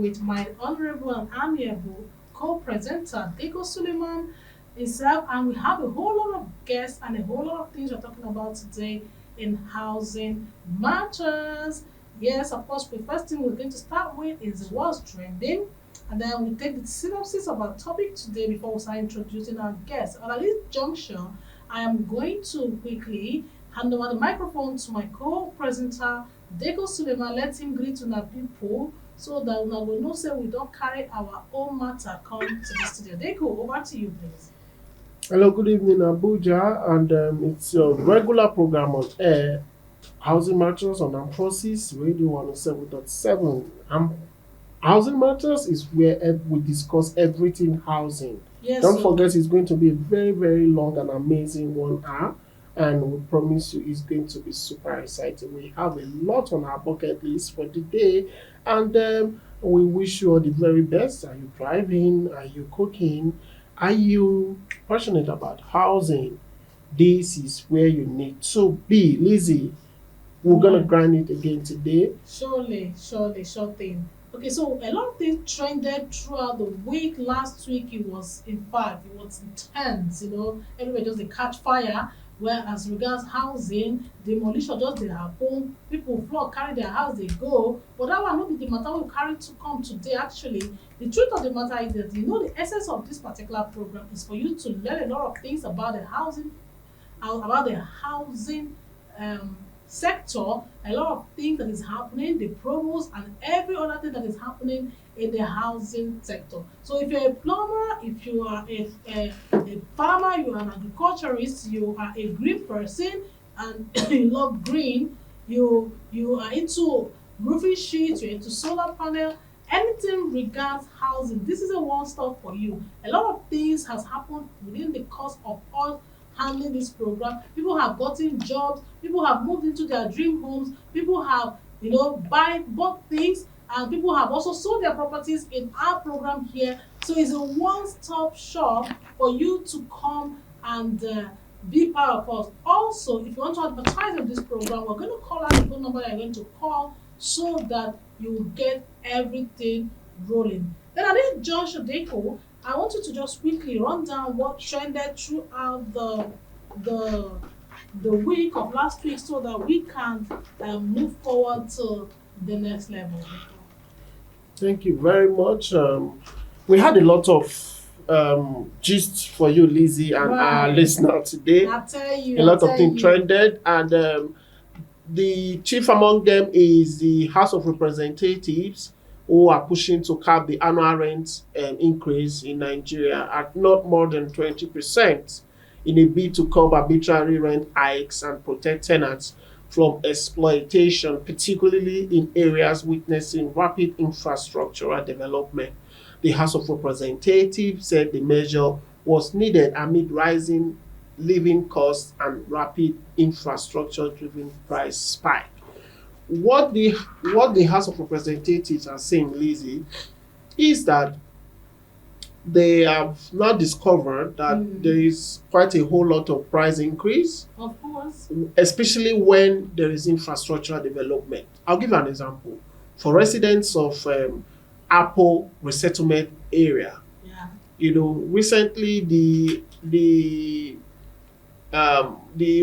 with my honorable and amiable co-presenter, Deko Suleiman himself, and we have a whole lot of guests and a whole lot of things we're talking about today in housing matters. Yes, of course, the first thing we're going to start with is what's trending, and then we take the synopsis of our topic today before we start introducing our guests. And at this juncture, I am going to quickly hand over the microphone to my co-presenter, Deko Suleiman. Let him greet to our people so that una will know say we don't carry our own matter come to the studio. Deko, over to you, please. Hello, good evening, Abuja, and it's your regular program on air, Housing Matters on Armed Forces Radio 107.7. Housing Matters is where we discuss everything housing. Yes, Don't so forget, it's going to be a very, very long and amazing 1 hour, and we promise you it's going to be super exciting. We have a lot on our bucket list for the day, and we wish you all the very best. Are you driving? Are you cooking? Are you passionate about housing? This is where you need to be. Lizzie, we're gonna mm, grind it again today. surely, sure thing. Okay, so a lot of things trended throughout the week. Last week it was, in fact, it was intense. Everybody just they catch fire. Where as regards housing, demolition just they happen. People flood carry their house, they go. But that one not be the matter we carry to come today. Actually, the truth of the matter is that the essence of this particular program is for you to learn a lot of things about the housing sector, a lot of things that is happening, the promos and every other thing that is happening in the housing sector. So if you're a plumber, if you are a farmer, you are an agriculturist, you are a green person and you love green, you are into roofing sheets, you're into solar panel, anything regards housing, this is a one stop for you. A lot of things has happened within the course of us handling this program. People have gotten jobs, people have moved into their dream homes, people have bought things, and people have also sold their properties in our program here. So it's a one-stop shop for you to come and be part of us. Also, if you want to advertise on this program, we're going to call out the phone number you're going to call so that you will get everything rolling. Then at this juncture, Deco, I want you to just quickly run down what trended throughout the week of last week so that we can move forward to the next level. Thank you very much. We had a lot of gist for you, Lizzie, and our Right. listener today. I tell you, A lot of things trended, and the chief among them is the House of Representatives, who are pushing to cap the annual rent increase in Nigeria at not more than 20% in a bid to curb arbitrary rent hikes and protect tenants from exploitation, particularly in areas witnessing rapid infrastructural development. The House of Representatives said the measure was needed amid rising living costs and rapid infrastructure-driven price spike. What the House of Representatives are saying, Lizzie, is that they have now discovered that there is quite a whole lot of price increase, Of course. especially when there is infrastructural development. I'll give an example. For residents of Apple resettlement area, Yeah. recently the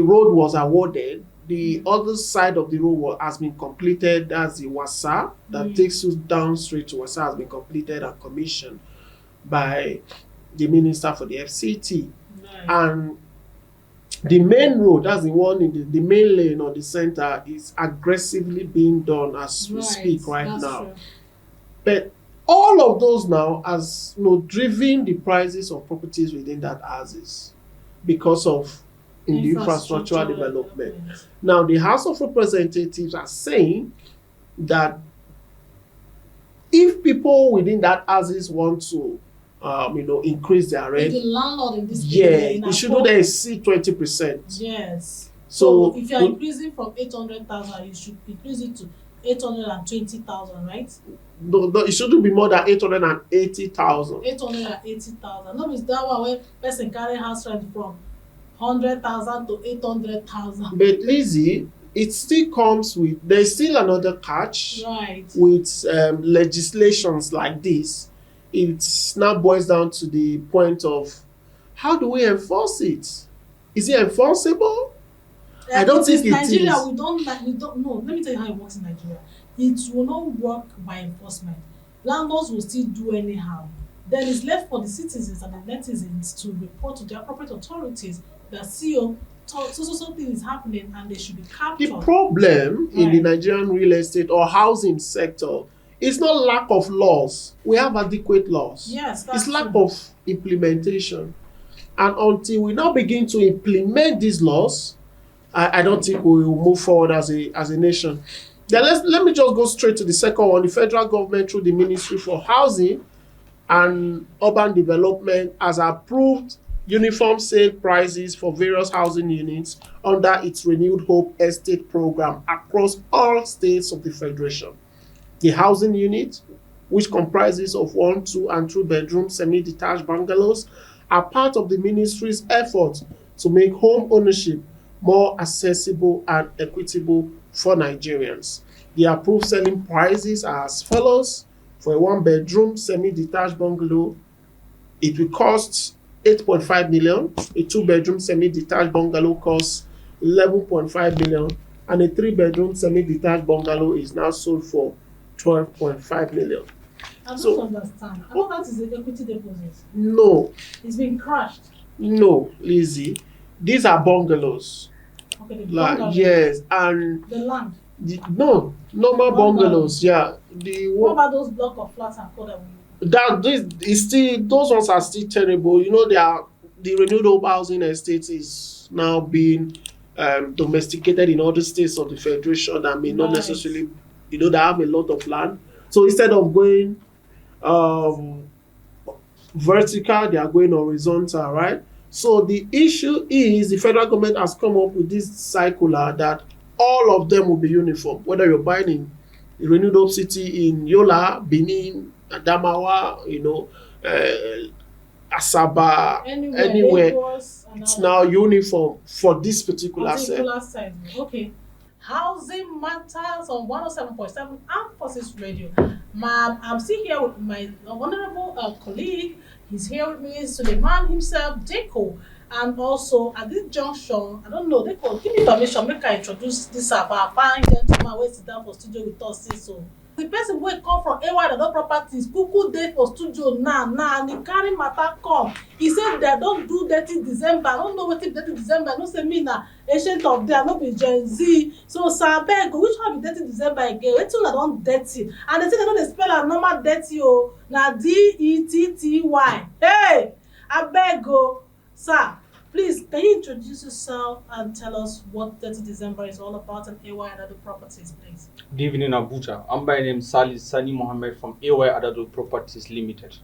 road was awarded. The other side of the road has been completed. That's the Wasa that takes you down straight to Wasa has been completed and commissioned by the Minister for the FCT. Right. And the main road, that's the one in the main lane or the center, is aggressively being done as we speak right That's now. true. But all of those now has driven the prices of properties within that houses because of in the infrastructural development. Now, the House of Representatives are saying that if people within that houses want to, increase their If rent, the landlord in this area, in it should Akko- not exceed 20%. Yes. So, So if you are increasing from 800,000, you should increase it to 820,000, right? no, it shouldn't be more than 880,000. 880,000. No, is that one where person carry house rent from 100,000 to 800,000. But Lizzie, it still comes with, there's still another catch Right. with legislations like this. It now boils down to the point of how do we enforce it? Is it enforceable? I don't think it Nigeria, is. we don't no, let me tell you how it works in Nigeria. It will not work by enforcement. Landlords will still do anyhow. Then it's left for the citizens and the netizens to report to the appropriate authorities that something is happening and they should be captured. The problem in the Right. Nigerian real estate or housing sector is not lack of laws. We have adequate laws. Yes, that's It's lack true. of implementation. And until we now begin to implement these laws, I don't think we will move forward as a nation. Then let me just go straight to the second one. The federal government, through the Ministry for Housing and Urban Development, has approved uniform sale prices for various housing units under its Renewed Hope Estate program across all states of the Federation. The housing unit, which comprises of 1, 2, and 3-bedroom semi-detached bungalows, are part of the ministry's effort to make home ownership more accessible and equitable for Nigerians. The approved selling prices are as follows. For a 1-bedroom semi-detached bungalow, it will cost 8.5 million. A 2-bedroom semi-detached bungalow costs 11.5 million. And a 3-bedroom semi-detached bungalow is now sold for 12.5 million. I don't So- understand. I thought that is the equity deposit. No, It's been crushed. no, Lizzie. These are bungalows. Okay, the Like, bungalow, yes, and the land. no, normal Bungalows. bungalows. Yeah, the What about those block of flats and co that we that this is still, those ones are still terrible. You know, they are, the renewed hope housing estate is now being domesticated in other states of the federation that may not Right. necessarily, you know, they have a lot of land. So instead of going vertical, they are going horizontal, right? So the issue is the federal government has come up with this circular that all of them will be uniform, whether you're buying in Renewed Hope City in Yola, Benin, Adamawa, you know, Asaba, anywhere. Lagos and It's all now uniform for this particular set. particular side. Okay. Housing Matters on 107.7 Armed Forces Radio. Ma'am, I'm still here with my honorable colleague. He's here with me, Suleiman himself, Deco. And also at this junction, I don't know, Deco, give me permission, make I introduce this our fine gentleman who sit down for studio with us. So the person wey come from AY Dado Properties kuku dey for studio now and he carry matter come. He say dem don do dirty December. I don't know wetin dirty December. No say me na ancient of day, I no be Gen Z. So sir abeg, which one be dirty December again? Wetin una don dirty? And they say dem no dey spell am normal dirty o. Na DETTY. Hey, abeg o, sir. Please, can you introduce yourself and tell us what 30 December is all about and AY Dado Properties, please? Good evening, Abuja. I'm by name Salih Sani Mohammed from AY Adado Properties Limited.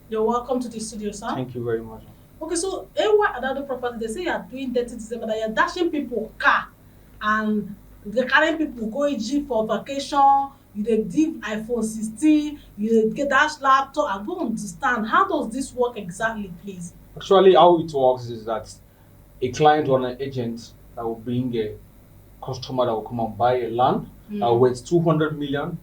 You're welcome to the studio, sir. Thank you very much. Okay, so AY Adado Properties, they say you are doing 30 December, that you're dashing people car and they're carrying people go Egypt for vacation, you dey give iPhone 16, you dey get dash laptop. I don't understand. How does this work exactly, please? Actually, how it works is that a client or an agent that will bring a customer that will come and buy a land that worth 200 million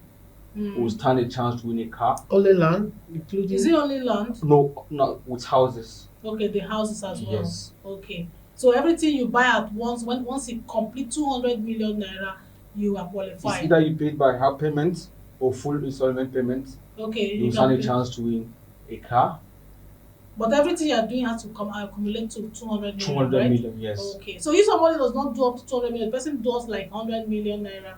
will stand a chance to win a car. Only land, including. Is it only land? No, not with houses. Okay, the houses as well. Yes. Okay. So everything you buy at once, once you complete 200 million naira, you are It's qualified. either you paid by half payment or full installment payment. Okay, You you stand a can. chance to win a car. But everything you are doing has to come accumulate to 200 million, 200 right? million, yes. Okay. So if somebody does not do up to 200 million, the person does like 100 million naira,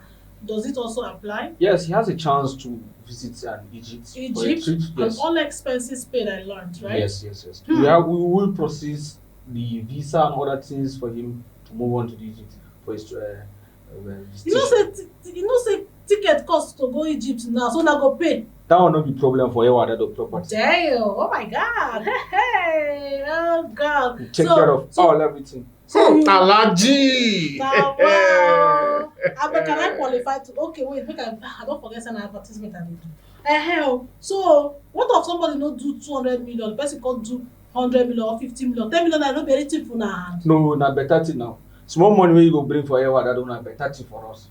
does it also apply? Yes, he has a chance to visit Egypt for a Egypt trip. and Yes. all expenses paid, I learned, right? Yes. Hmm. We will process the visa and other things for him to move on to the Egypt for his You know say ticket cost to go Egypt now, so na go pay. that will not be problem for Ewa Adado Property. Damn! Oh my God! Hey! Oh God! We take care of all everything. So you, Alaji. now, wow. But can I qualify to? Okay, wait, make I don't forget an advertisement I need do. Hell, so what if somebody no do 200 million, the person can't do 100 million or 50 million, 10 million, I no be anything for na hand. No, not better thing now. Small money where you go bring for ever that don't have 30 for us.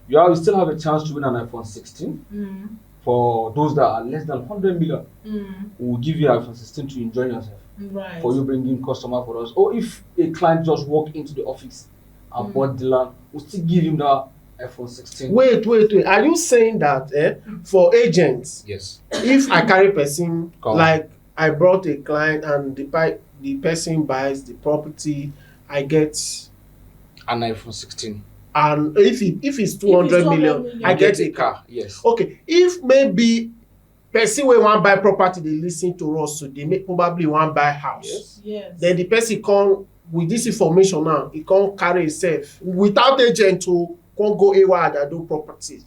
You still have a chance to win an iPhone 16. For those that are less than 100 million. We will give you iPhone 16 to enjoy yourself. Right. For you bringing customer for us. Or if a client just walk into the office and bought the land, we'll still give him that iPhone 16. Wait. Are you saying that for agents, Yes. if I carry person, Come. like I brought a client and the person buys the property, I get, An iPhone 16. and if it's 200 million, I get a car. Yes. Okay, if maybe person wey wan buy property dey lis ten to us today, may probably wan buy house. Yes. Then the person come with this information now, he come carry himself without agent to come go haywire and do property,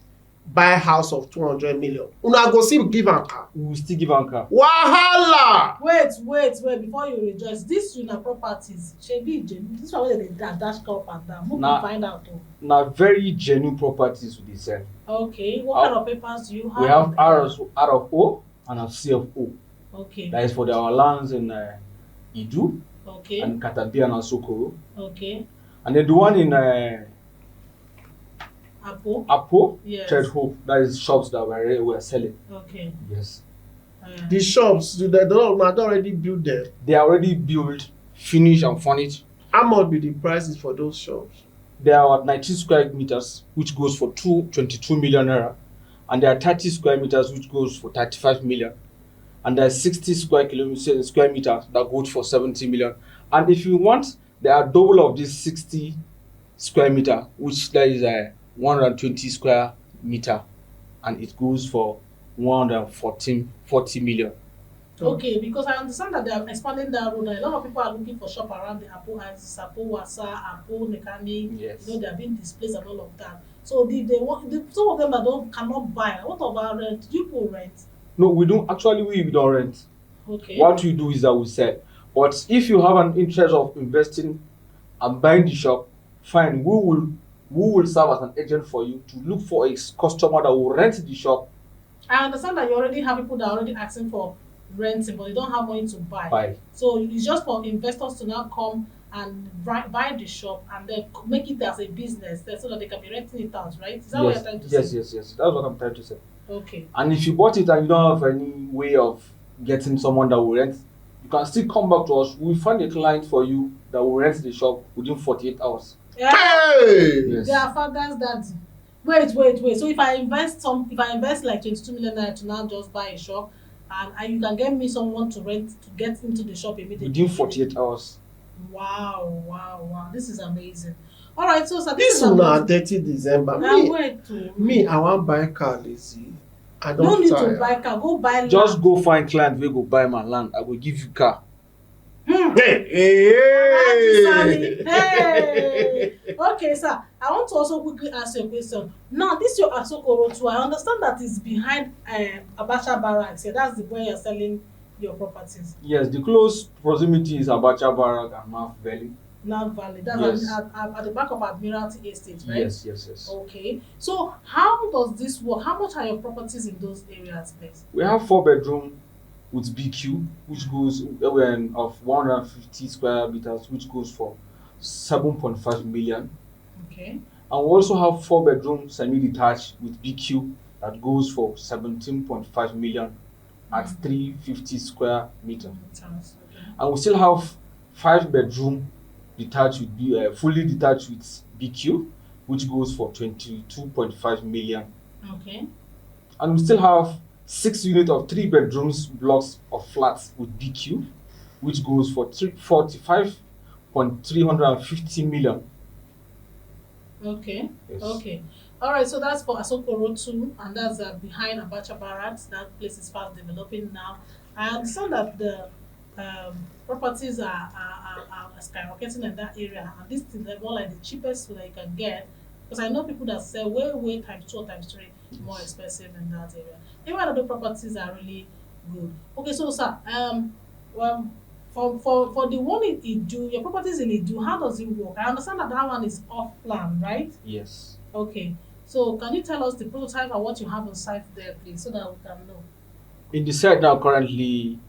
buy house of 200 million. Una go still give am car. We will still give am car. Wahala! Wait, before you rejoice, this una properties, shebi this one wey dem dey dash up and down, make we find out o. Na very genuine properties we dey sell. Okay, what kind of papers do you have? We have RFO and a CFO. Okay. That is for our lands in Idu Okay. and Katabi and Asokoro. Okay. And then the one in Apo, Yes. Third Hope, that is shops that we're selling. Okay. Yes. The shops, they don't already built there. They are already built, finished and furnished. How much be the prices for those shops? They are 19 square meters, which goes for 22 million naira. And there are 30 square meters, which goes for 35 million. And there are 60 square meters that goes for 70 million. And if you want, there are double of this 60 square meter, which there is a 120 square meter, and it goes for 40 million. Okay, because I understand that they are expanding that road and a lot of people are looking for shop around the Apo Axis, Apo Wasa, Apo Nekani. Yes. You know, they are being displaced and all of that. So some of them that cannot buy. What about rent? Do you pay rent? No, we don't. Actually, we don't rent. Okay. What we do is that we sell. But if you have an interest of investing and buying the shop, fine. We will serve as an agent for you to look for a customer that will rent the shop. I understand that you already have people that are already asking for renting, but they don't have money to buy. So it's just for investors to now come and buy the shop and then make it as a business so that they can be renting it out, right? Is that what you're trying to say? Yes. That's what I'm trying to say. Okay. And if you bought it and you don't have any way of getting someone that will rent, you can still come back to us. We'll find a client for you that will rent the shop within 48 hours. Yeah. Hey! Yes. They are fathers that. Wait. So if I invest like 22 million naira to now just buy a shop, and you can get me someone to rent to get into the shop immediately. Within 48 hours. Wow. This is amazing. All right, so This one na 30 December. Me, I wan buy car lazy. I no don't need tire. to buy car, go buy land. Just go find client wey go buy my land. I will give you car. Hey! Okay, sir. I want to also quickly ask you a question. Now, this your Asokoro too. I understand that is behind Abacha Barracks. Yeah, that's the where you're selling your properties. Yes, the close proximity is Abacha Barrack and North Valley. North Valley. That's Yes. at the back of Admiralty Estate, right? Yes. Okay. So how does this work? How much are your properties in those areas, please? We have 4-bedroom with BQ, which goes of 150 square meters, which goes for 7.5 million. Okay. And we also have 4-bedroom semi-detached with BQ that goes for 17.5 million at 350 square meter. Sounds okay. And we still have 5-bedroom detached with fully detached with BQ, which goes for 22.5 million. Okay. And we still have 6 units of 3 bedrooms blocks of flats with BQ, which goes for 45.350 million. Okay. Yes. Okay. All right. So that's for Asokoro 2, and that's behind Abacha Barracks. That place is fast developing now. I understand that the properties are skyrocketing in that area, and this is more like the cheapest that you can get. Because I know people that sell way times 2 or times 3 more expensive in that area. Even other properties are really good. Okay, so sir, well, for the one in Idu, your properties in Idu, how does it work? I understand that one is off plan, right? Yes. Okay. So can you tell us the prototype and what you have on site there, please, so that we can know? In the site now currently,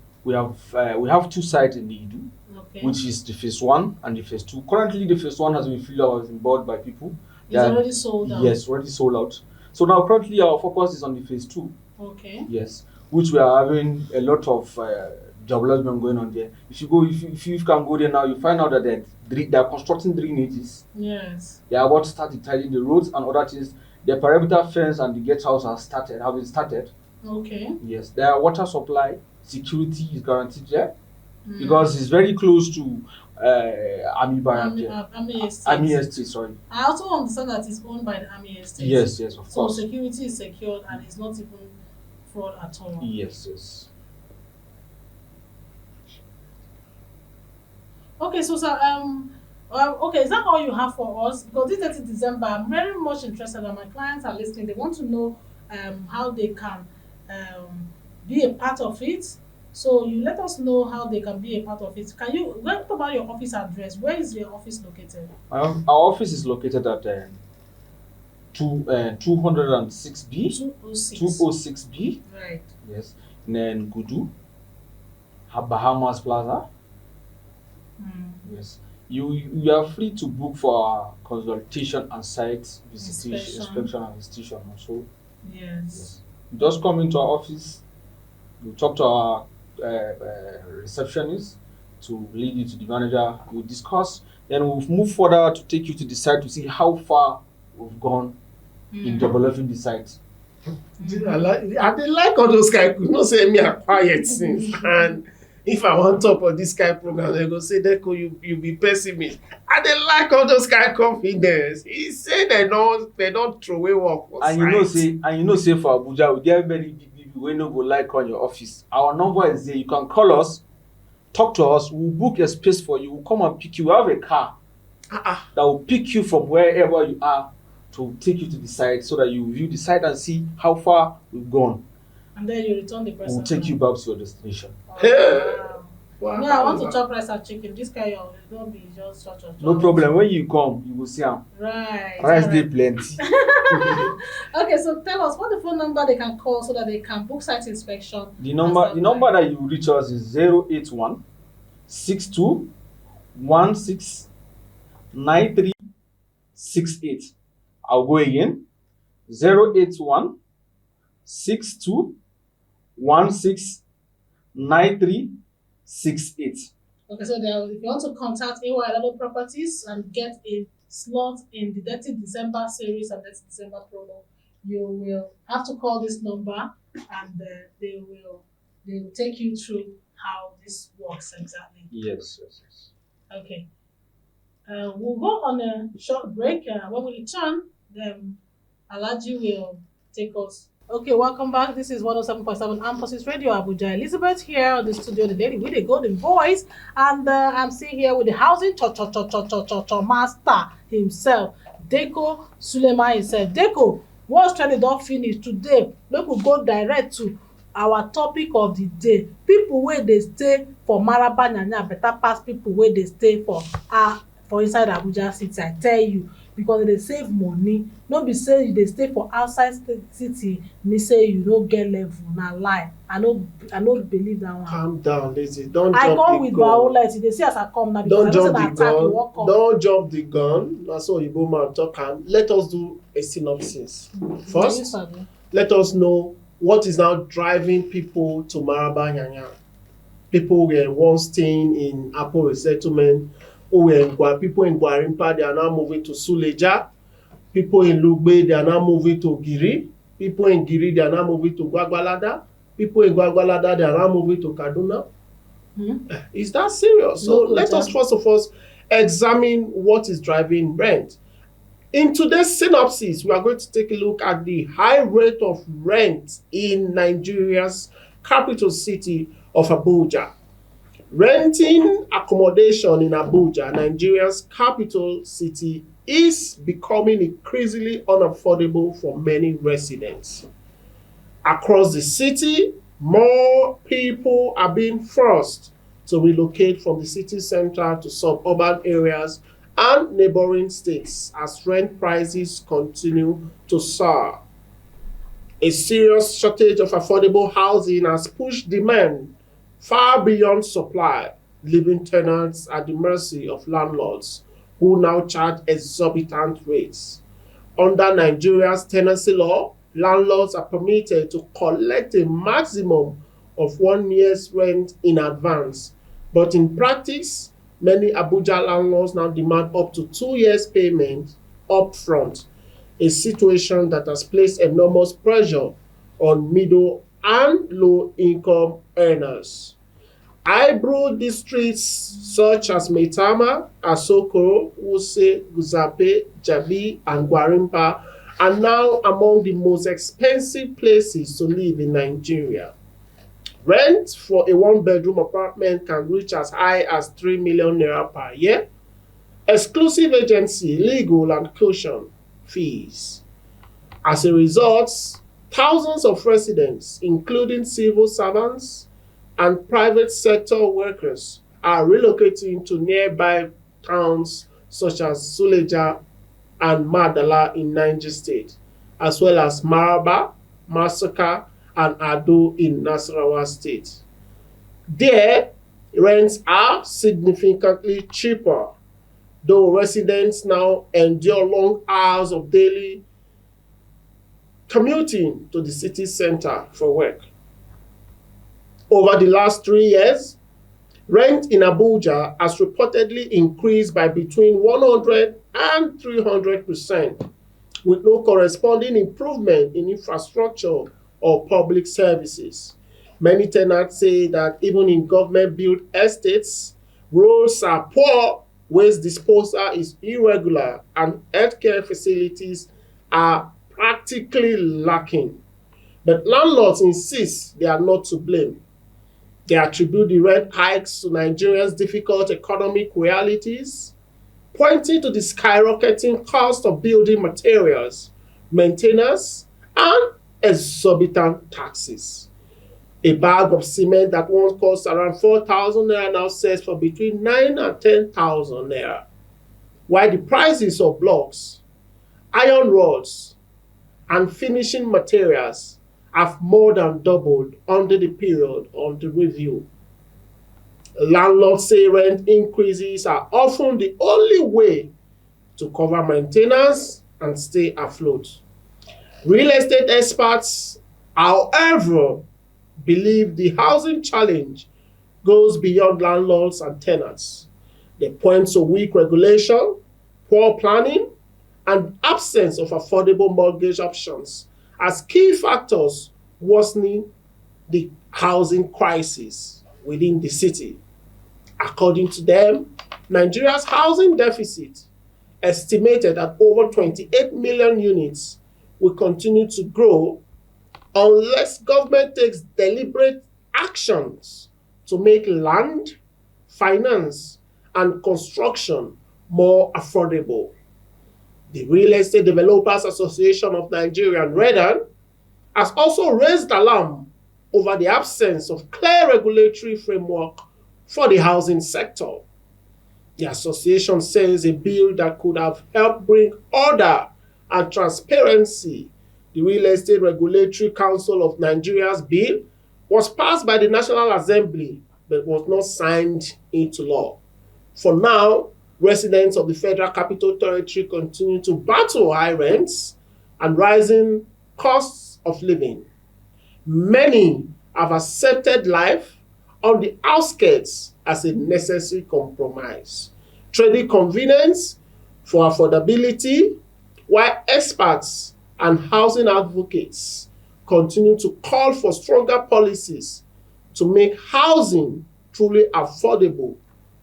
we have two sites in the Idu, Okay. which is the phase 1 and the phase 2. Currently, the phase 1 has been filled out, has been bought by people. It's already sold out. Yes, already sold out. So now currently our focus is on the phase 2. Okay. Yes, which we are having a lot of development going on there. If you can go there now, you find out that they are constructing drainages. Yes. They are about to start tiling the roads and other things. The perimeter fence and the gate house have been started. Okay. Yes, their water supply security is guaranteed there Mm. because it's very close to Army Barrack there. Army Estate. Army Estate, sorry. I also understand that it's owned by the Army Estate. Yes, of So course. security is secured and it's not even fraud at all. Yes. Okay, so sir, okay, is that all you have for us? Because this 30 December, I'm very much interested, and my clients are listening. They want to know how they can be a part of it. So you let us know how they can be a part of it. Can you what about your office address? Where is your office located? Our office is located at 206B. 206. 206B. Right. Yes. Then Gudu, Bahamas Plaza. Mm. Yes. You are free to book for our consultation and site inspection and visitation also. Yes. You just come into our office, you talk to our receptionist to lead you to the manager, we'll discuss, then we'll move further to take you to the site to see how far we've gone in developing the site. I dey like all those kind of, you know, say me are quiet since, and if I want top of this kind of program, they go say, Deco, you be pessimist. I dey like all those kind of confidence. He say they don't throw away work for And you know say for Abuja, we get many big people wey no go like on your office. Our number is there. You can call us, talk to us. We'll book a space for you. We'll come and pick you. We have a car that will pick you from wherever you are to take you to the site so that you view the site and see how far we've gone. And then you return the person. We'll take you back to your destination. Wow. No, I want to chop rice and chicken. This guy, don't be just such a No problem. When you come, you will see am. Right. Rice dey plenty. Okay, so tell us what the phone number they can call so that they can book site inspection. The number that you reach us is 081 62 16 93 68. I'll go again. 081 62 16 93 68. Okay, so if you want to contact AY Alado Properties and get a slot in the 30 December series and 30 December promo, you will have to call this number and they will take you through how this works exactly. Yes. Okay. We'll go on a short break. When we return, then Alaji will take us. Okay, welcome back. This is 107.7 Amphosis Radio Abuja. Elizabeth here on the studio today with the golden voice, and I'm sitting here with the housing master himself, Deco Suleiman himself. Deco, what's trending don't finish today. Make we go direct to our topic of the day. People where they stay for Maraba Nyanya better pass people where they stay for inside Abuja city. I tell you, because they save money. No be say you dey stay for outside city, me say you no get level, na lie. I no believe that one. Calm down, Lizzie. Don't I jump come the with gun. violence. You dey see as I come now because Don't I know jump say the na attack you gun. wan come. Don't jump the gun. That's all Igbo man talk am. Let us do a synopsis. First, let us know what is now driving people to Maraba Nyanya. People were once staying in Apple Resettlement, people in Gwarimpa, they are now moving to Suleja. People in Lugbe, they are now moving to Giri. People in Giri, they are now moving to Gwagwalada. People in Gwagwalada, they are now moving to Kaduna. Is that serious? So let us first of all examine what is driving rent. In today's synopsis, we are going to take a look at the high rate of rent in Nigeria's capital city of Abuja. Renting accommodation in Abuja, Nigeria's capital city, is becoming increasingly unaffordable for many residents. Across the city, more people are being forced to relocate from the city center to suburban areas and neighboring states as rent prices continue to soar. A serious shortage of affordable housing has pushed demand far beyond supply, leaving tenants at the mercy of landlords who now charge exorbitant rates. Under Nigeria's tenancy law, landlords are permitted to collect a maximum of 1 year's rent in advance. But in practice, many Abuja landlords now demand up to 2 years' payment upfront, a situation that has placed enormous pressure on middle and low income earners. High-brow districts such as Maitama, Asokoro, Wuse, Guzape, Jabi, and Gwarimpa are now among the most expensive places to live in Nigeria. Rent for a one-bedroom apartment can reach as high as 3 million naira per year. Exclusive agency, legal, and caution fees. As a result, thousands of residents, including civil servants and private sector workers, are relocating to nearby towns such as Suleja and Madala in Niger State, as well as Maraba, Masaka, and Ado in Nasarawa State. There, rents are significantly cheaper, though residents now endure long hours of daily commuting to the city center for work. Over the last 3 years, rent in Abuja has reportedly increased by between 100 and 300%, with no corresponding improvement in infrastructure or public services. Many tenants say that even in government-built estates, roads are poor, waste disposal is irregular, and healthcare facilities are practically lacking. But landlords insist they are not to blame. They attribute the rent hikes to Nigeria's difficult economic realities, pointing to the skyrocketing cost of building materials, maintenance, and exorbitant taxes. A bag of cement that once cost around 4,000 naira now sells for between 9 and 10,000 naira, while the prices of blocks, iron rods, and finishing materials have more than doubled under the period under review. Landlords say rent increases are often the only way to cover maintenance and stay afloat. Real estate experts, however, believe the housing challenge goes beyond landlords and tenants. They point to weak regulation, poor planning, and absence of affordable mortgage options as key factors worsening the housing crisis within the city. According to them, Nigeria's housing deficit, estimated at over 28 million units, will continue to grow unless government takes deliberate actions to make land, finance, and construction more affordable. The Real Estate Developers Association of Nigeria, REDAN, has also raised alarm over the absence of clear regulatory framework for the housing sector. The association says a bill that could have helped bring order and transparency, the Real Estate Regulatory Council of Nigeria's bill, was passed by the National Assembly but was not signed into law. For now, residents of the Federal Capital Territory continue to battle high rents and rising costs of living. Many have accepted life on the outskirts as a necessary compromise, trading convenience for affordability, while experts and housing advocates continue to call for stronger policies to make housing truly affordable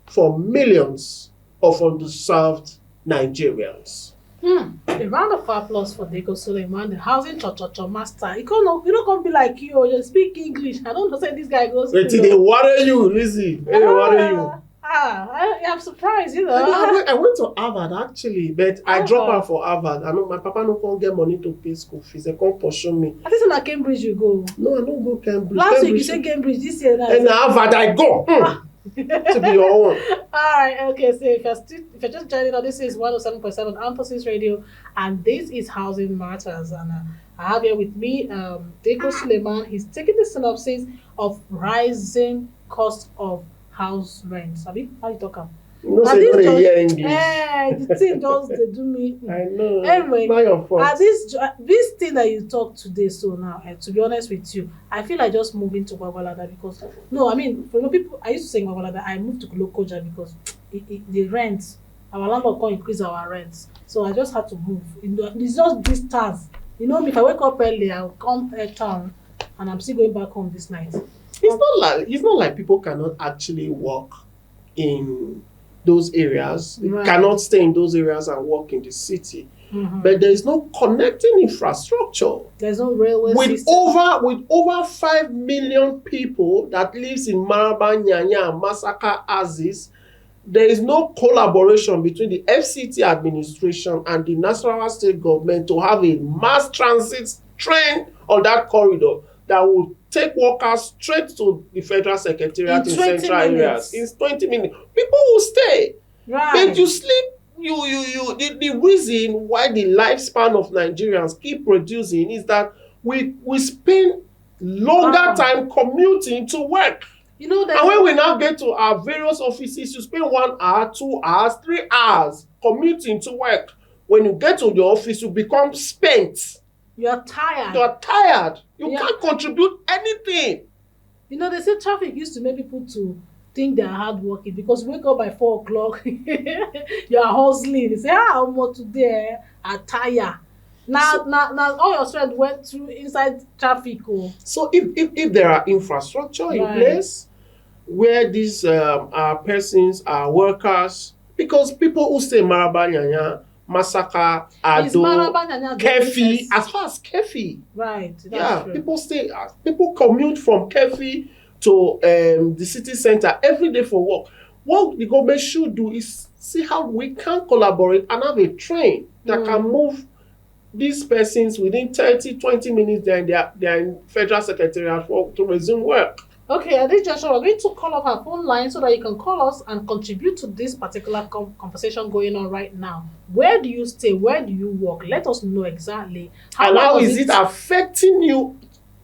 for millions of underserved Nigerians. A round of applause for Deko Suleiman, the housing cha-cha-cha master. You don't be like you speak English. I don't know say this guy goes. Wait till they worry you, Lizzie. They worry you. I'm surprised, I went to Harvard actually, but I dropped out for Harvard. I know my papa no can't get money to pay school fees. They can't pursue me. I think at Cambridge you go. No, I don't go Cambridge. Last week you said Cambridge, this year now. And Harvard I go. To be your own. Alright, okay, so if you're just joining us, this is 107.7 Emphasis Radio, and this is Housing Matters. And I have here with me Deko Suleiman. He's taking the synopsis of rising cost of house rent. Sabi, how you talk am? You know, At say this no dey judge- hear English. The thing just they do me. I know. Anyway, not your fault. At this thing that you talk today, so now, to be honest with you, I feel like just moving to Gwagwalada because no, I mean for people, I used to say Gwagwalada, I moved to Lokoja because the rent, our landlord can't increase our rent, so I just had to move. It's just distance. You know me, if I wake up early, I'll come town, and I'm still going back home this night. It's not like people cannot actually work in those areas. They Right. cannot stay in those areas and work in the city. Mhm. But there is no connecting infrastructure. There's no railway With system. over 5 million people that lives in Maraba, Nyanya, and Masaka Axis, there is no collaboration between the FCT administration and the Nasarawa state government to have a mass transit train on that corridor that will take workers straight to the federal secretariat In in 20 central minutes. areas. In 20 minutes. People will stay. Right. But you sleep, the reason why the lifespan of Nigerians keep reducing is that we spend longer time commuting to work. You know that. And when we now get to our various offices, you spend 1 hour, 2 hours, 3 hours commuting to work. When you get to the office, you become spent. You're tired. You are tired. You Yeah. can't contribute anything. You know, they say traffic used to make people to think they're hardworking because you wake up by 4 o'clock, you're hustling. They say, I'm more today, I tire. Now, all your strength went through inside traffic. Oh. So if there are infrastructure in Right. place where these are persons, are workers, because people who stay in Maraba, Nyanya, Masaka, Is Ado, Maraba Nyanya the only Kefi, place- as far as Kefi, Right, that's yeah, true. people commute from Kefi to the city center every day for work. What the government should do is see how we can collaborate and have a train that can move these persons within 30-20 minutes. They're in federal secretariat to resume work. Okay, at this juncture, we're going to call up our phone line so that you can call us and contribute to this particular conversation going on right now. Where do you stay? Where do you work? Let us know exactly. And how long is it affecting you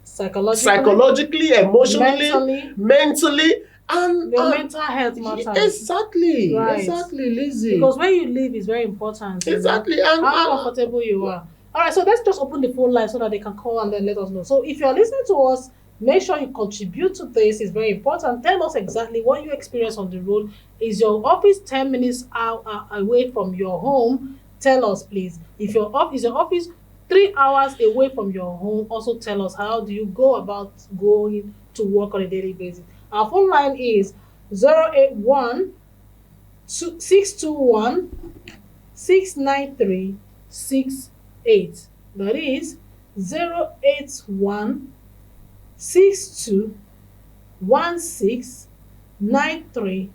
psychologically, emotionally, mentally, and your mental health matters. Exactly, Right. exactly, Lizzie. Because where you live is very important. you know, Exactly, and how comfortable you are. All right, so let's just open the phone line so that they can call and then let us know. So if you're listening to us, make sure you contribute to this. It's very important. Tell us exactly what you experience on the road. Is your office 10 minutes away from your home? Tell us, please. If your is your office 3 hours away from your home, also tell us how do you go about going to work on a daily basis. Our phone line is 081 621 693 68. That is 081 62169368.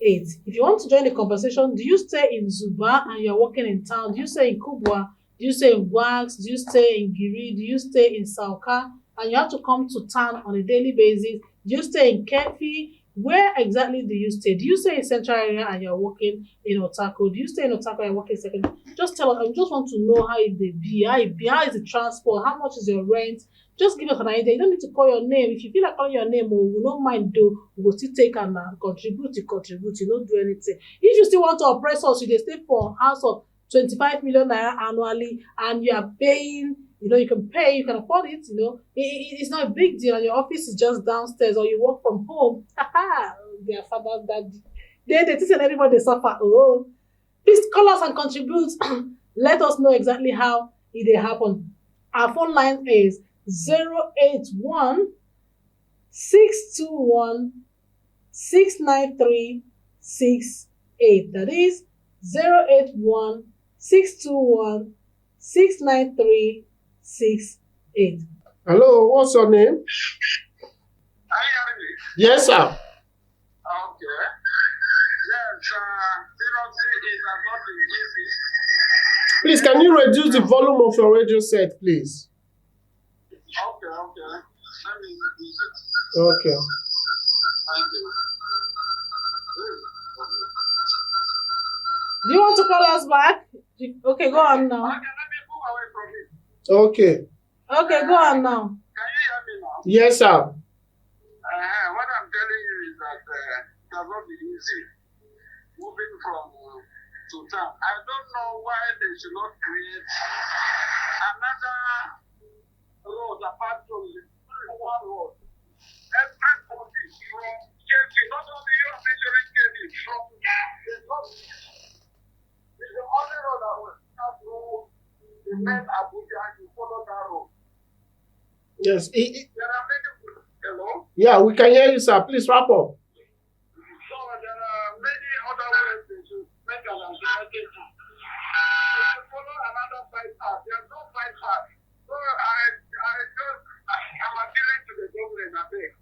If you want to join the conversation, do you stay in Zuba and you're working in town? Do you stay in Kubwa? Do you stay in Wax? Do you stay in Giri? Do you stay in Sauka? And you have to come to town on a daily basis? Do you stay in Kefi? Where exactly do you stay? Do you stay in central area and you're working in Otako? Do you stay in Otako and working second? Just tell us. I just want to know how it be. How is the transport? How much is your rent? Just give us an idea. You don't need to call your name. If you feel like calling your name, we don't mind though. We will still take and contribute. You don't do anything. If you still want to oppress us, you dey stay for a house of 25 million naira annually and you are paying, you can pay, you can afford it, it's not a big deal and your office is just downstairs or you work from home. Their father's daddy. They teach everybody they suffer. Oh, please call us and contribute. Let us know exactly how it happen. Our phone line is 081 621 693 68. That is 081 621 693 68. Hello, what's your name? Yes, sir. Okay. Yes, seriously, it has not been easy. Please, can you reduce the volume of your radio set, please? Okay. Let me use it. Okay. Thank you. Do you want to call us back? Okay, go on now. Okay, let me move away from it. Okay. Okay, go on now. Can you hear me now? Yes, sir. What has not been easy moving from to town. I don't know why they should not create another road apart from the one road. Everybody from Kenya, not only you are measuring Kenya, from the north, is the only road that will start to the main Abuja and you follow that road. Yes. There are many. Hello? Yeah, we can hear you, sir. Please wrap up. So there are many other ways they should make an alternative. They should follow another bypass. There's no bypass. So I'm appealing to the government, I think.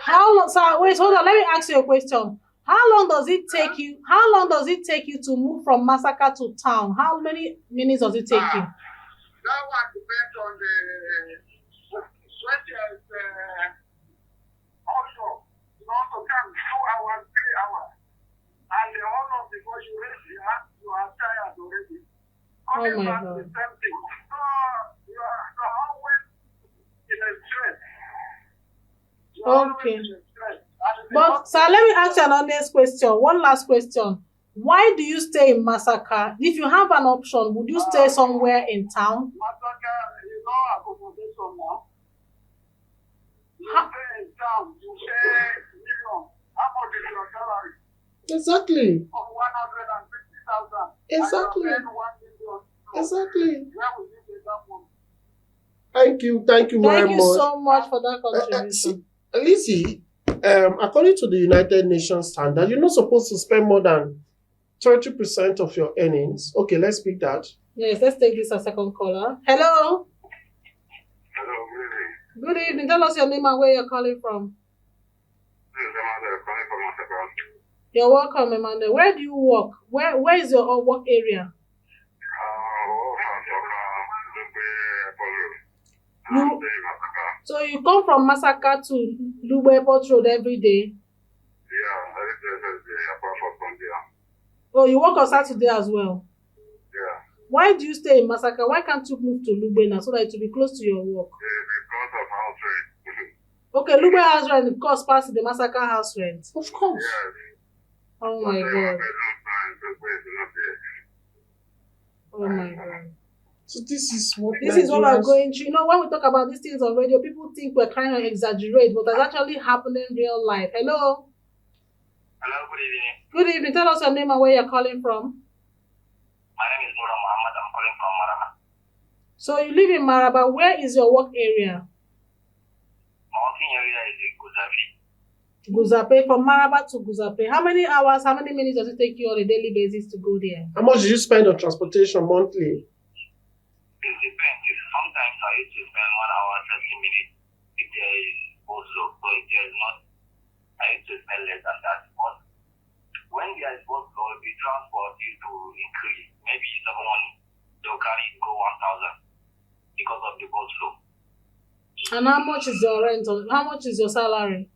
How long, sir? Wait, hold on. Let me ask you a question. How long does it take you? How long does it take you to move from Massacre to town? How many minutes does it take you? That one depends on the when there's also, you also come 2 hours, 3 hours. And the whole of before you reach here, you are tired already. Coming my back God. the same thing. So you're always in a stress. You're always Okay. in a stress. And it's But, not- sir, let me ask you an honest question. One last question. Why do you stay in Massacre? If you have an option, would you stay somewhere in town? Massacre, you know, accommodation now. You Ha- stay in town, you pay million. How much is your salary? Exactly. Of 150,000. Exactly. And you are paying 1 million. So Exactly. where will you get that money? Thank you very Thank you much. so much for that contribution. Lizzie, according to the United Nations standard, you're not supposed to spend more than 30% of your earnings. Okay, let's pick that. Yes, let's take this as second caller. Hello. Hello, good evening. Good evening. Tell us your name and where you're calling from. This is Emmanuel calling from Massacre. You're welcome, Emmanuel. Where do you work? Where is your work area? You so you come from Massacre to Lugbe Airport Road every day? Yeah, apart from there. Oh, you work on Saturday as well? Yeah, Why do you stay in Massacre? Why can't you move to Lugbe now so that it will be close to your work? because of house rent. Okay, Lugbe house rent of course passes the Massacre house rent. Of course. Yes. Oh my God. Oh my God. So this is what This is what we're Nigerians- going through. You know, when we talk about these things on radio, people think we're trying to exaggerate, but it's actually happening in real life. Hello? Hello, good evening. Good evening. Tell us your name and where you're calling from. My name is Nura Muhammad. I'm calling from Marama. So you live in Maraba. Where is your work area? My working area is in Guzafi. Guzape. From Maraba to Guzape. How many hours, how many minutes does it take you on a daily basis to go there? How much do you spend on transportation monthly? It depends. Sometimes I used to spend 1 hour, 30 minutes if there is also. So if there is not, I used to spend less than that. But when there is workload, the transport used to increase. Maybe someone they'll carry it go 1,000 because of the workload. And how much is your rent? Or how much is your salary?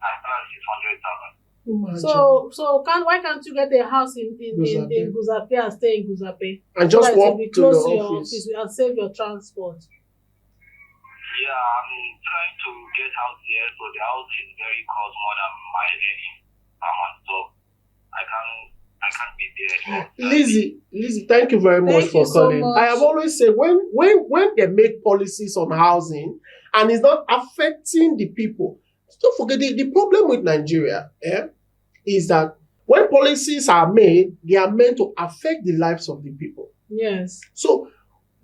I spend 600,000. Imagine. So why can't you get a house in Guzape. Guzape and stay in Guzape? And So just that it will walk be to close your office. and save your transport. Yeah, I'm trying to get out there, so the house is very cost more than my earning per month, so I can't be there anymore. Lizzie, thank you very much Thank for you so calling. much. I have always said when they make policies on housing and it's not affecting the people, don't forget the problem with Nigeria is that when policies are made, they are meant to affect the lives of the people. Yes. So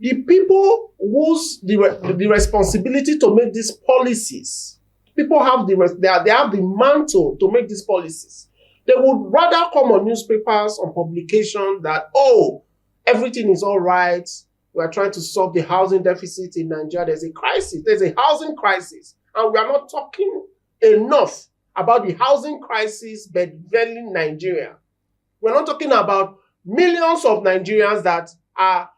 the people whose the responsibility to make these policies, people have they have the mantle to make these policies. They would rather come on newspapers, on publications that, oh, everything is all right. We are trying to solve the housing deficit in Nigeria. There's a crisis. There's a housing crisis. And we are not talking enough about the housing crisis bedevailing Nigeria. We're not talking about millions of Nigerians that are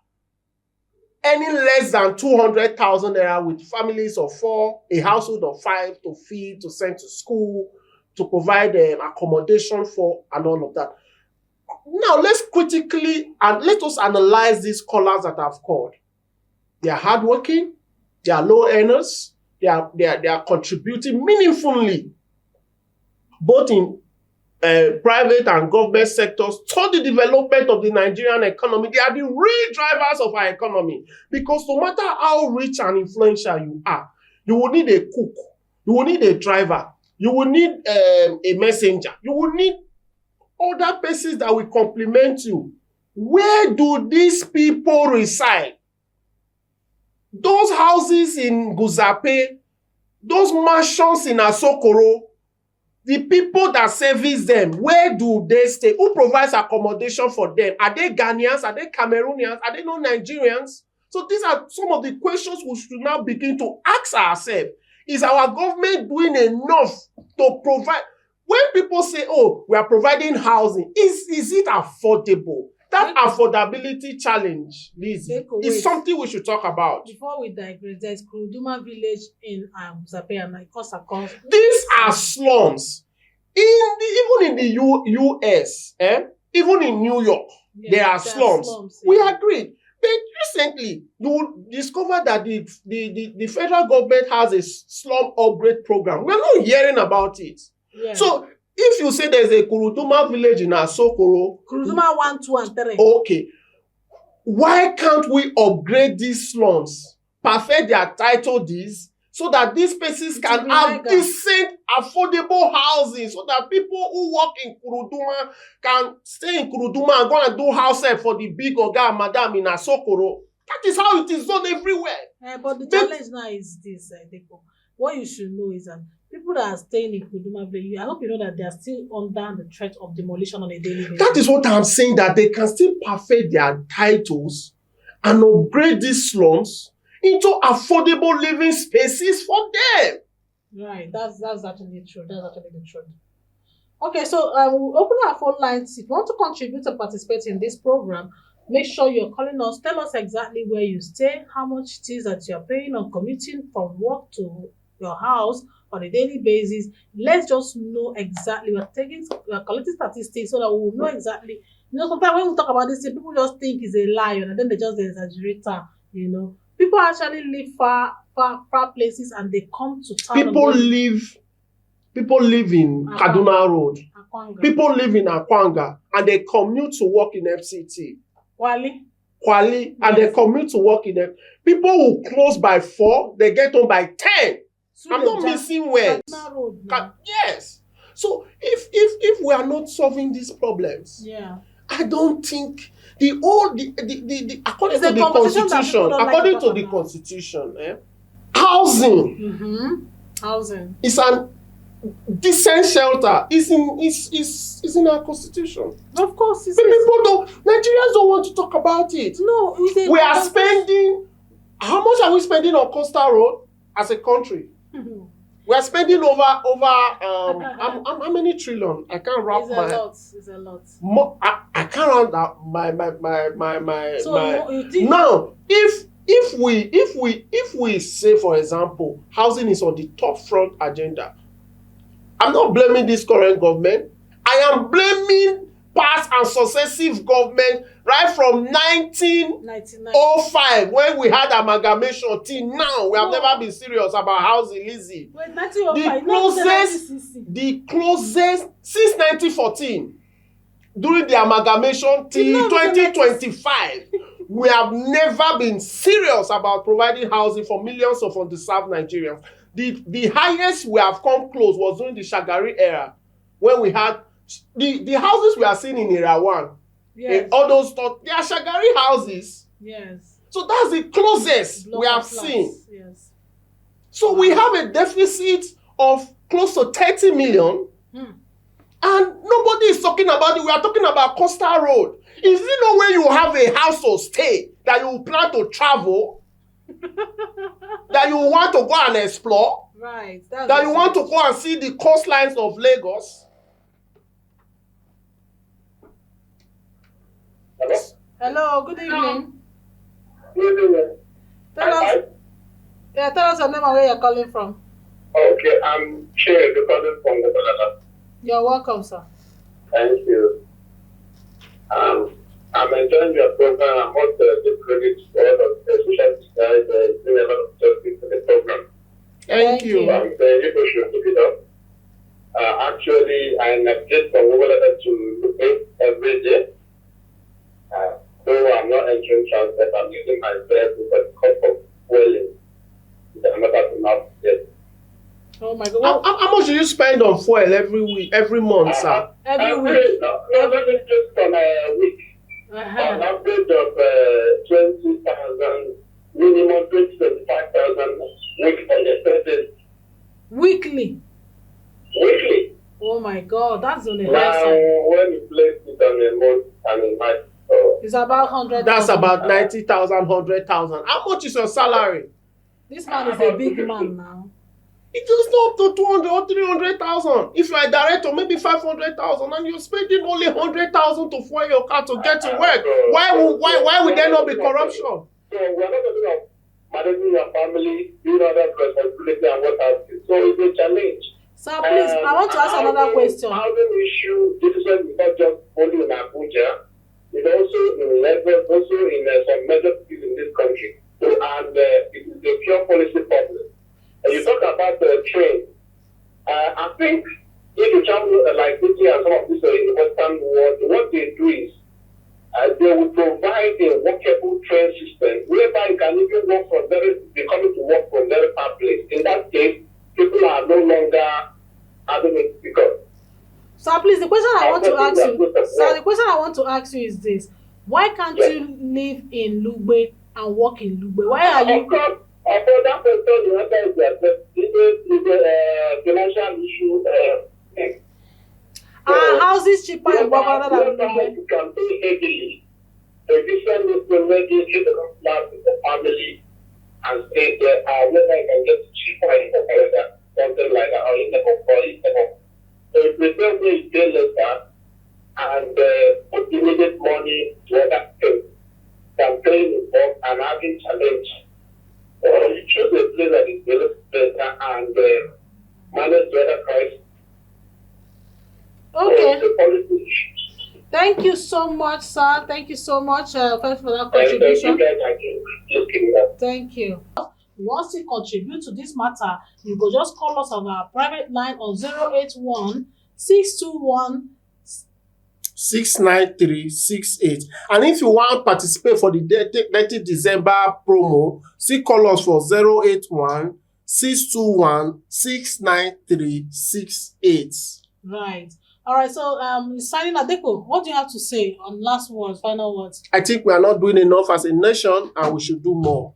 earning less than 200,000 naira with families of 4, a household of 5 to feed, to send to school, to provide accommodation for, and all of that. Now, let us analyze these callers that I've called. They are hardworking, they are low earners, they are contributing meaningfully, both in private and government sectors to the development of the Nigerian economy. They are the real drivers of our economy. Because no matter how rich and influential you are, you will need a cook, you will need a driver, you will need a messenger, you will need other persons that will complement you. Where do these people reside? Those houses in Guzape, those mansions in Asokoro, the people that service them, where do they stay? Who provides accommodation for them? Are they Ghanaians? Are they Cameroonians? Are they non-Nigerians? So these are some of the questions we should now begin to ask ourselves. Is our government doing enough to provide? When people say, oh, we are providing housing, is it affordable? That affordability challenge, Lizzie, is something we should talk about. Before we digress, there's Kuruduma village in Zape and Ikosakos. These are slums. Even in the US, even in New York, there are slums. We agreed. But recently, you will discover that the federal government has a slum upgrade program. We're not hearing about it. Yeah. So, if you say there's a Kuruduma village in Asokoro, Kuruduma 1, 2, and 3. Okay. Why can't we upgrade these slums, perfect their title deeds, so that these places can have decent, affordable housing, so that people who work in Kuruduma can stay in Kuruduma and go and do house help for the big oga and madam in Asokoro? That is how it is done everywhere. But the challenge now is this, Deko. What you should know is that people that are staying in Kuruduma village, I hope you know that they are still under the threat of demolition on a daily basis. That is what I'm saying, that they can still perfect their titles and upgrade these slums into affordable living spaces for them. Right, that's actually true. That's actually the truth. Okay, so we'll open our phone lines. If you want to contribute or participate in this program, make sure you're calling us. Tell us exactly where you stay, how much it is that you're paying on commuting from work to your house on a daily basis. Let's just know exactly. We're collecting statistics so that we will know exactly. You know, sometimes when we talk about this, people just think it's a lie, and then they just exaggerate. You know, people actually live far places, and they come to town. People live in Kaduna Road. Akwanga. People live in Akwanga, and they commute to work in FCT. Kwali, and they commute to work in them. People who close by 4, they get home by 10. I'm not missing words. Yes. So if we are not solving these problems, I don't think according to the constitution, housing is an decent shelter. Is in our constitution. Of course, Nigerians don't want to talk about it. No, we are spending. How much are we spending on Coastal Road as a country? We are spending over how many trillion? I can't wrap It's a lot. I can't round up my. So you think now, if we say, for example, housing is on the top front agenda, I'm not blaming this current government. I am blaming past and successive government, right from 1905 when we had amalgamation till now. We have never been serious about housing, Lizzie. Wait, 1905. The closest since 1914, during the amalgamation till 2025, we have never been serious about providing housing for millions of underserved Nigerians. The highest we have come close was during the Shagari era, when we had the houses we are seeing in Era 1. Yes. All those stuff, they are Shagari houses. Yes. So that's the closest we have seen. Yes. So we have a deficit of close to 30 million. And nobody is talking about it. We are talking about Coastal Road. Is it not when you have a house to stay that you plan to travel? That you want to go and explore? Right. That you want to go and see the coastlines of Lagos? Hello, good evening. Good evening. Tell us your name and where you're calling from. Okay, I'm Chinedu calling from Obalala. You're welcome, sir. Thank you. I'm enjoying your program. I want to give credit to all of the social guys doing a lot of justice to the program. Thank you. I'm saying people should keep it up. Actually, I navigate from Uganda to Lupe every day. Though I'm not entering transport, I'm using my vehicle for the cost of fueling. I'm not enough yet. Oh my God. How much do you spend on fuel every month, sir? Every week. No, every just on a week. An average of 20,000, minimum 25,000 week on the expenses. Weekly. Weekly. Oh my God, that's on the high Now, side. when you place it on a month and a night, so It's about 100. That's about 90,000, 100,000. How much is your salary? This man is a big man now. It is up to 200 or 300,000. If you are a director, maybe 500,000, and you're spending only 100,000 to fuel your car to get to work. Why would there not be corruption? So we're not talking of managing your family, doing other responsibility and what have you. So it's a challenge. Sir, please, I want to ask another question. Housing issue, this is not just only in Abuja. It's also in Lagos, also in some major cities in this country. So, and it is a pure policy problem. And you talk about the train. I think if you travel like Italy and some of this in the Western world, what they do is they will provide a workable train system whereby you can even work from they coming to work from very far place. In that case, people are no longer having it because. Sir, please, the question I want to ask you, sir, the question I want to ask you is this: why can't you live in Lugbe and work in Lugbe? Why are you? For that question, the answer is that it's a financial issue. Our houses cheaper in Bogota than Lugbe. You can pay heavily. So if you send this to maybe get a flat with the family and stay there, whether you can get cheaper in Bogota, something like that, or in the Bogota. So if we don't pay later and put immediate money to other things, than paying the box and having challenge. You choose a place that is very better and manage the other price. Okay. So policy issues. Thank you so much, sir. Thank you so much for that contribution. Thank you. Once you contribute to this matter, you go just call us on our private line on 081 621 69368. And if you want to participate for the 30 December promo, still call us for 081 621 69368. Right. All right. So, signing Adeko, what do you have to say on last words, final words? I think we are not doing enough as a nation, and we should do more.